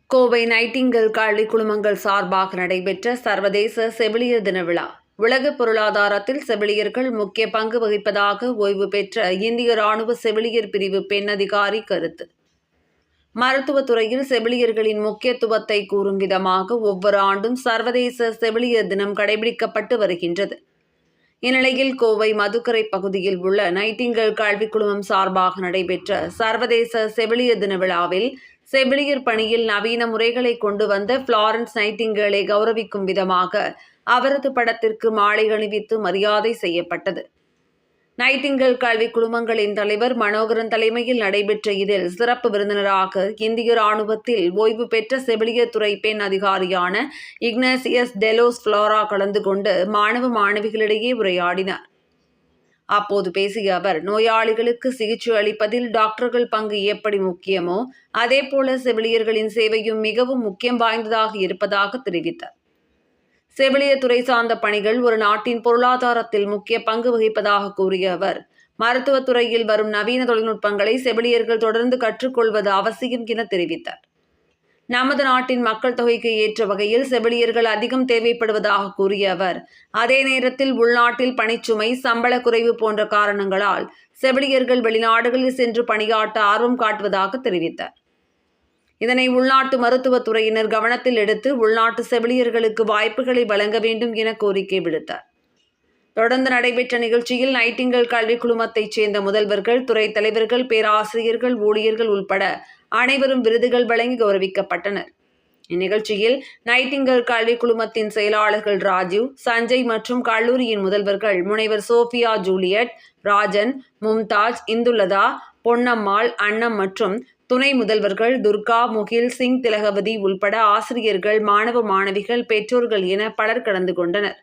Kovai Nightingale கல்வி குழுமங்கள் சார்பாக நடைபெற்ற சர்வதேச செவிலியர் தின விழா. உலக பொருளாதாரத்தில் செவிலியர்கள் முக்கிய பங்கு வகிப்பதாக ஓய்வு பெற்ற இந்திய ராணுவ செவிலியர் பிரிவு பெண் அதிகாரி கருத்து. மருத்துவத்துறையில் செவிலியர்களின் முக்கியத்துவத்தை கூறும் விதமாக ஒவ்வொரு ஆண்டும் சர்வதேச செவிலியர் தினம் கடைபிடிக்கப்பட்டு வருகின்றது. இந்நிலையில் கோவை மதுக்கரை பகுதியில் உள்ள நைட்டிங்கேல் கல்வி குழுமம் சார்பாக நடைபெற்ற சர்வதேச செவிலியர் தின விழாவில் செவிலியர் பணியில் நவீன முறைகளை கொண்டு வந்த ஃப்ளாரன்ஸ் நைட்டிங்கேலை கௌரவிக்கும் விதமாக அவரது படத்திற்கு மாலை அணிவித்து மரியாதை செய்யப்பட்டது. நைட்டிங்கேல் கல்வி குழுமங்களின் தலைவர் மனோகரன் தலைமையில் நடைபெற்ற இதில் சிறப்பு விருந்தினராக இந்திய ராணுவத்தில் ஓய்வு பெற்ற செவிலியர் துறை பெண் அதிகாரியான இக்னேசியஸ் டெலோஸ் ஃப்ளோரா கலந்து கொண்டு மாணவ மாணவிகளிடையே உரையாடினார். அப்போது பேசிய அவர், நோயாளிகளுக்கு சிகிச்சை அளிப்பதில் டாக்டர்கள் பங்கு எப்படி முக்கியமோ அதேபோல செவிலியர்களின் சேவையும் மிகவும் முக்கியம் வாய்ந்ததாக இருப்பதாக தெரிவித்தார். செவிலியர் துறை சார்ந்த பணிகள் ஒரு நாட்டின் பொருளாதாரத்தில் முக்கிய பங்கு வகிப்பதாக கூறிய அவர், மருத்துவத்துறையில் வரும் நவீன தொழில்நுட்பங்களை செவிலியர்கள் தொடர்ந்து கற்றுக்கொள்வது அவசியம் என தெரிவித்தார். நமது நாட்டின் மக்கள் தொகைக்கு ஏற்ற வகையில் செவிலியர்கள் அதிகம் தேவைப்படுவதாக கூறிய அவர், அதே நேரத்தில் உள்நாட்டில் பணிச்சுமை, சம்பள குறைவு போன்ற காரணங்களால் செவிலியர்கள் வெளிநாடுகளில் சென்று பணியாற்ற ஆர்வம் காட்டுவதாக தெரிவித்தார். இதனை உள்நாட்டு மருத்துவத்துறையினர் கவனத்தில் எடுத்து உள்நாட்டு செவிலியர்களுக்கு வாய்ப்புகளை வழங்க வேண்டும் என கோரிக்கை விடுத்தார். தொடர்ந்து நடைபெற்ற நிகழ்ச்சியில் நைட்டிங்கேல் கல்வி குழுமத்தைச் சேர்ந்த முதல்வர்கள், துறை தலைவர்கள், பேராசிரியர்கள், ஊழியர்கள் உள்பட அனைவரும் விருதுகள் வழங்கி கௌரவிக்கப்பட்டனர். இந்நிகழ்ச்சியில் நைட்டிங்கேல் கல்வி குழுமத்தின் செயலாளர்கள் ராஜீவ், சஞ்சய் மற்றும் கல்லூரியின் முதல்வர்கள் முனைவர் சோஃபியா ஜூலியட், ராஜன், மும்தாஜ், இந்துலதா, பொன்னம்மாள், அன்னம் மற்றும் துணை முதல்வர்கள் துர்கா, முகில், சிங், திலகவதி உள்பட ஆசிரியர்கள், மாணவ மாணவிகள், பெற்றோர்கள் என பலர் கலந்து கொண்டனர்.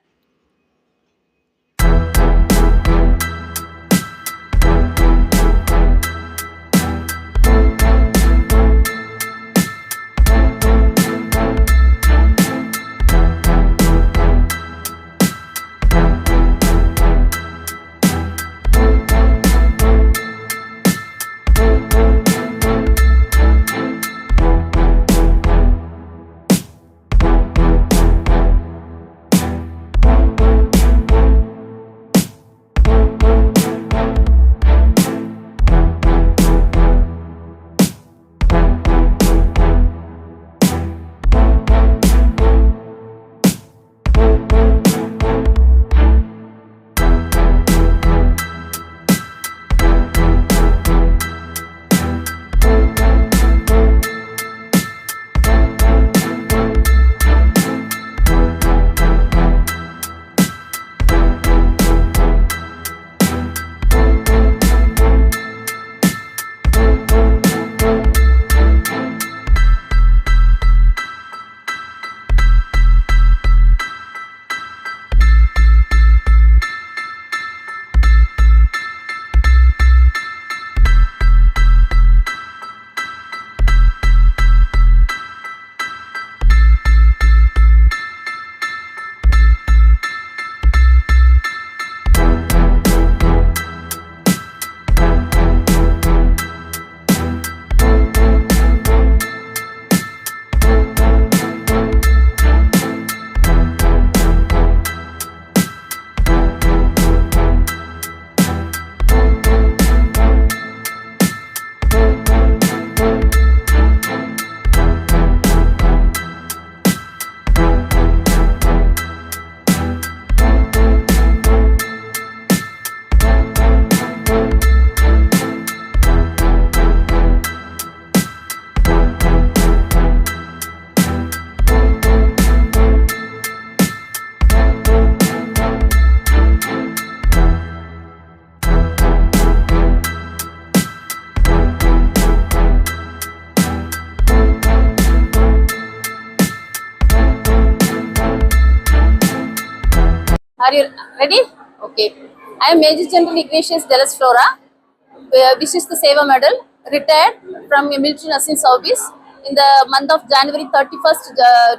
Are you ready? Okay. I am Major General Ignatius Delos Flora, Vishishta Seva Medal, retired from military nursing service in the month of January 31st,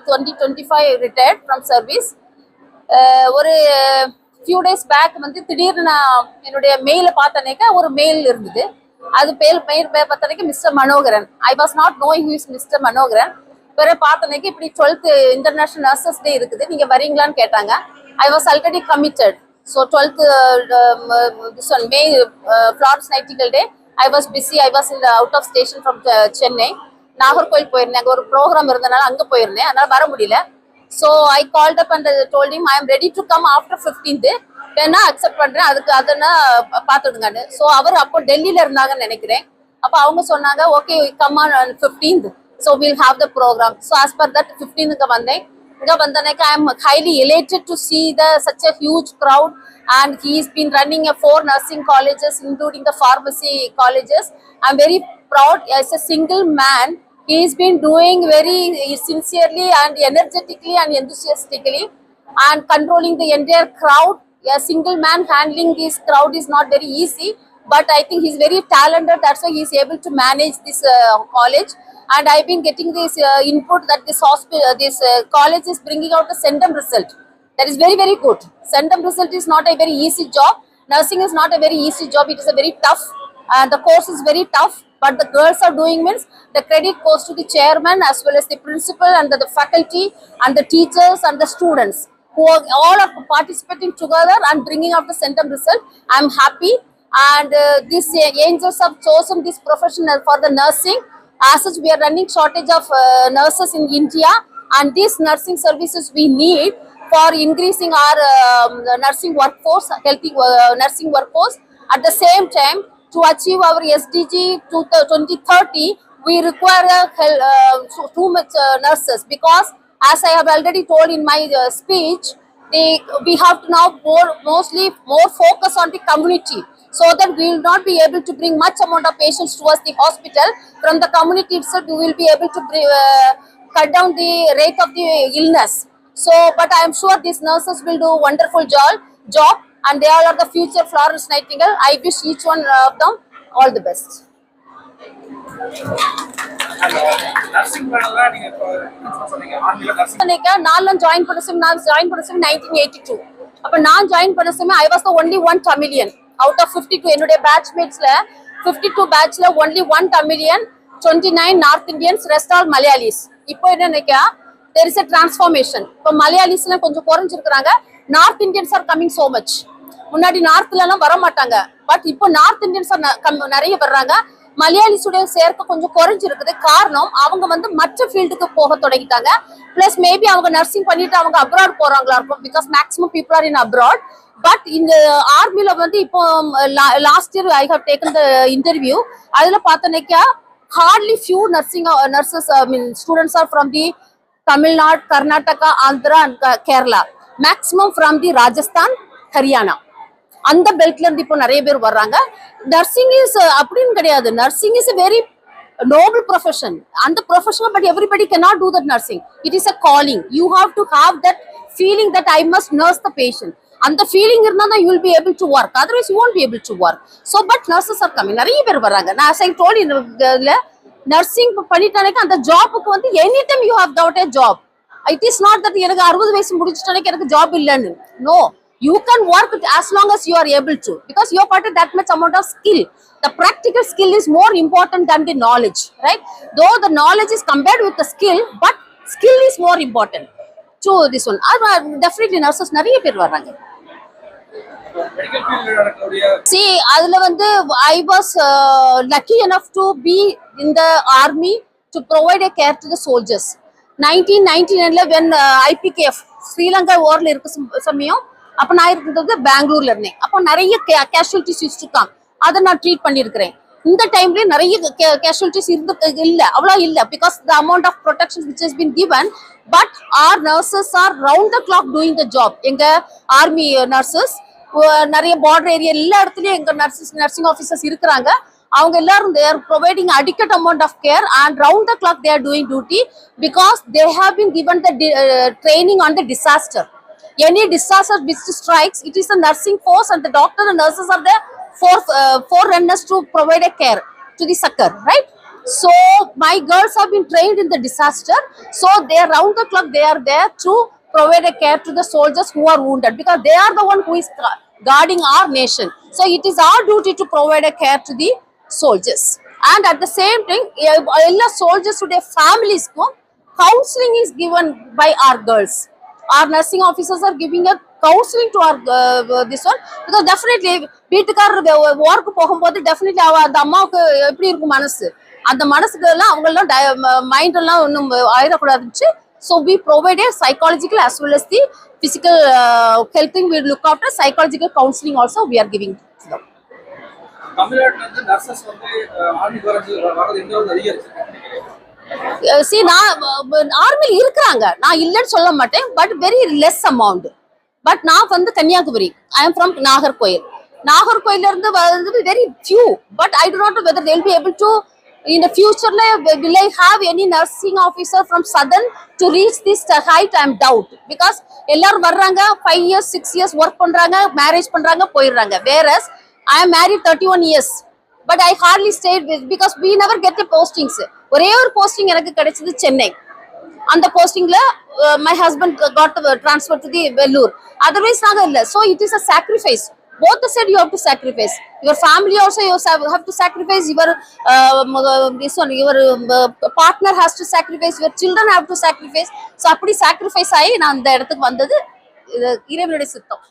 2025, retired from service. ஒரு few days back வந்து திடீர்னு நான் என்னுடைய மெயில பார்த்தனேக்க ஒரு mail இருந்தது. அது mail பார்த்தனேக்க mister Manoharan. I was not knowing who is Mr. Manogaran. பிறகு பார்த்தனைக்கு இப்படி 12th இன்டர்நேஷனல் நர்சஸ் டே இருக்குது, நீங்க வரீங்களான்னு கேட்டாங்க. I was already committed. So 12th this one May Florence Nightingale Day, I was busy. I was in the out of station from Chennai. Nagercoil போயிருந்தேன், அங்கே ஒரு program இருந்தனால அங்கே போயிருந்தேன், அதனால வர முடியல. So I called up and told him I am ready to come after 15th, வேணா அக்செப்ட் பண்றேன், அதுக்கு அதனா பார்த்துடுங்கன்னு. ஸோ அவர் அப்போ டெல்லியில இருந்தாங்கன்னு நினைக்கிறேன். அப்போ அவங்க சொன்னாங்க okay come on 15th, so will have the programme. So as per that 15th வந்தேன். இங்கே வந்தனைக்கு I am highly elated to see the such a huge crowd, and he's been running a 4 nursing colleges including the pharmacy colleges. I'm very proud as a single man. He's been doing very sincerely and energetically and enthusiastically and controlling the entire crowd. A single man handling this crowd is not very easy, but I think he's very talented. That's why he's able to manage this college. And I've been getting this input that this hospital, this college is bringing out a Centum result. That is very, very good. Centum result is not a very easy job. Nursing is not a very easy job. It is a very tough, and the course is very tough. But the girls are doing means the credit goes to the chairman as well as the principal and the faculty and the teachers and the students who are all are participating together and bringing out the Centum result. I'm happy, and these angels have chosen this profession for the nursing. As such, we are running shortage of nurses in India, and these nursing services we need for increasing our nursing workforce, healthy nursing workforce. At the same time, to achieve our SDG to 2030, we require too much nurses, because as I have already told in my speech, we have to now mostly more focus on the community, so that we will not be able to bring much amount of patients towards the hospital. From the community itself, we will be able to cut down the rate of the illness. So, but I am sure these nurses will do wonderful job, and they all are the future Florence Nightingale. I wish each one of them all the best. Nursing வேலை நீங்க சொன்னீங்க ஆர்மில nursing நான் join பண்ண சமயம் 1982. அப்ப நான் join பண்ண சமயம் I was the only one Tamilian out of 52. என்னுடைய பேட்ச்மேட்ஸ்ல 52 பேட்ச்ல only one Tamilian, 29 North Indians, rest all Malayalis. இப்போ என்ன நினைக்கா, there is a transformation. இப்போ மலையாளிஸ்லாம் கொஞ்சம் குறைஞ்சிருக்கிறாங்க. North Indians are coming so much. முன்னாடி நார்த்ல எல்லாம் வர மாட்டாங்க, பட் இப்போ நார்த் இந்தியன்ஸ் நிறைய வர்றாங்க. மலையாளிஸுடைய சேர்க்கை கொஞ்சம் குறைஞ்சிருக்குது. காரணம் அவங்க வந்து மற்ற ஃபீல்டுக்கு போக தொடங்கிட்டாங்க. பிளஸ் மேபி அவங்க நர்சிங் பண்ணிட்டு அவங்க அப்ராட் போறாங்களா இருக்கும், because maximum people are in abroad. But இந்த ஆர்மில வந்து இப்போ last year I have taken the interview. அதுல பார்த்தோன்னேக்கா hardly few nurses students are from the Tamil Nadu, Karnataka, Andhra and Kerala. Maximum from the Rajasthan, Haryana. அந்த பெல்ட்ல இருந்து இப்போ நிறைய பேர் வர்றாங்க. நர்சிங் இஸ் அப்படின்னு கிடையாது. Nursing is a very noble profession. அந்த profession, but everybody cannot do that nursing. It is a calling. You have to have that feeling that I must nurse the patient. அந்த feeling இருந்தா தான் you will be able to work. Otherwise you won't be able to work. So but nurses are coming. நிறைய பேர் வர்றாங்க. நான் as I told you, nursing பண்ணிட்டானே அந்த ஜாபுக்கு வந்து any time you have got a job. It is not that எனக்கு 60 வயசு முடிச்சிட்டானே எனக்கு ஜாப் இல்லன்னு. No, you can work as long as you are able to, because you have got that much amount of skill. The practical skill is more important than the knowledge, right? Though the knowledge is compared with the skill, but skill is more important to this one. Definitely nurses நிறைய பேர் வர்றாங்க. Medical ஃபீல்ட்ல நடக்கக்கூடிய See, அதுல வந்து I was lucky enough to be in the army to provide a care to the soldiers. 1999ல when IPKF Sri Lanka வார்ல இருக்க சமயம் அப்ப நான் இருக்கிறது பெங்களூர்ல இருந்தேன். அப்போ நிறைய கேஷுவலிட்டிஸ் இருக்காங்க, அதை நான் ட்ரீட் பண்ணியிருக்கிறேன். இந்த டைம்ல நிறைய கேஷுவலிட்டிஸ் இல்ல, அவ்வளோ இல்ல, because the amount of protection which has been given. But our nurses are round the clock doing the job. எங்க ஆர்மி நர்சஸ் நிறைய பார்டர் ஏரியா எல்லா இடத்துலயும் எங்க நர்சிங் ஆஃபீஸர்ஸ் இருக்கிறாங்க. அவங்க எல்லாரும் they are providing adequate amount of care, and round the clock they are doing duty, because they have been given the training on the disaster. Any disaster which strikes, it is a nursing force, and the doctor and nurses are the forerunners to provide a care to the succor, right? So my girls have been trained in the disaster, so they are round the clock they are there to provide a care to the soldiers who are wounded, because they are the one who is guarding our nation. So it is our duty to provide a care to the soldiers. And at the same time, எல்லா soldiers உடைய families க்கும் counseling is given by our girls. Our nursing officers are giving a counseling to our this one, because definitely வீட்டுக்காரர் work போகும்போது definitely அந்த அம்மாவுக்கு எப்படி இருக்கும் மனசு, அந்த மனசுக்கு எல்லாம் அவங்கெல்லாம் மைண்ட் எல்லாம் ஒன்றும் ஆயிடக்கூடாதுச்சு. So we provide a psychological as well as the physical helping. We look after psychological counseling also we are giving to them. தமிழ்நாட்டுல இருந்து நர்சஸ் வந்து ஆர்மி வரது எங்க வந்து அதிகரிச்சு? See, நான் ஆர்மியில் இருக்கிறாங்க, நான் இல்லைன்னு சொல்ல மாட்டேன், but very less amount. But நான் வந்து Kanyakumari, I am from Nagercoil. நாகர்கோயில இருந்து வந்து very few, but I do not know whether they will be able to in the future will I have any nursing officer from southern to reach this height. I am doubt, because எல்லாரும் வர்றாங்க 5 years 6 years work பண்றாங்க, marriage பண்றாங்க, போயிடுறாங்க. whereas I am married 31 years, but I hardly stayed with, because we never get the postings. ஒரே ஒரு posting எனக்கு கிடைச்சது சென்னை. அந்த போஸ்டிங்ல my husband got transferred to the Vellore. Otherwise நாங்க இல்ல. So it is a sacrifice. Both the said you have to sacrifice. Your family also you have to sacrifice. Your this one, your partner has to sacrifice. Your children have to sacrifice. So அப்படி sacrifice ஆகி நான் அந்த இடத்துக்கு வந்தது இறைவனுடைய சித்தம்.